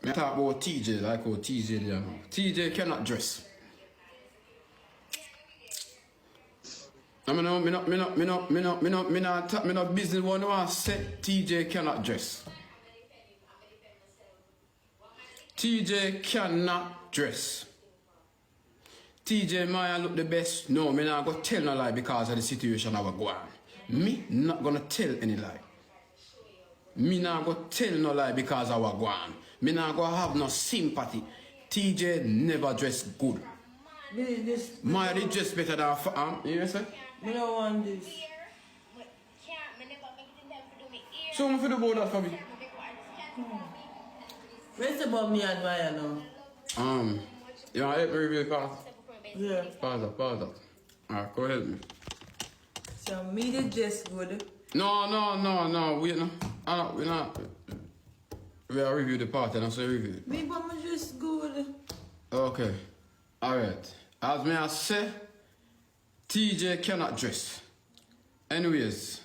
I talk about TJ, like how TJ there now. TJ cannot dress. I mean, me no business one who say TJ cannot dress. TJ cannot dress. TJ Maya look the best. No, me not gonna tell no lie because of the situation I was going. Me not gonna tell any lie. Me not gonna tell no lie because I was going. Me not gonna have no sympathy. TJ never dress good. Maya did dress better than you know say? Me don't want this. Show me for the board that for me. What's about me and Maya now? You want to help me review the part? Yeah. Pause that. Alright, go ahead me. So me the dress good. No, wait no. We not. We are review the part and I say review. Me but my dress good. Okay. Alright. As me I say, TJ cannot dress. Anyways,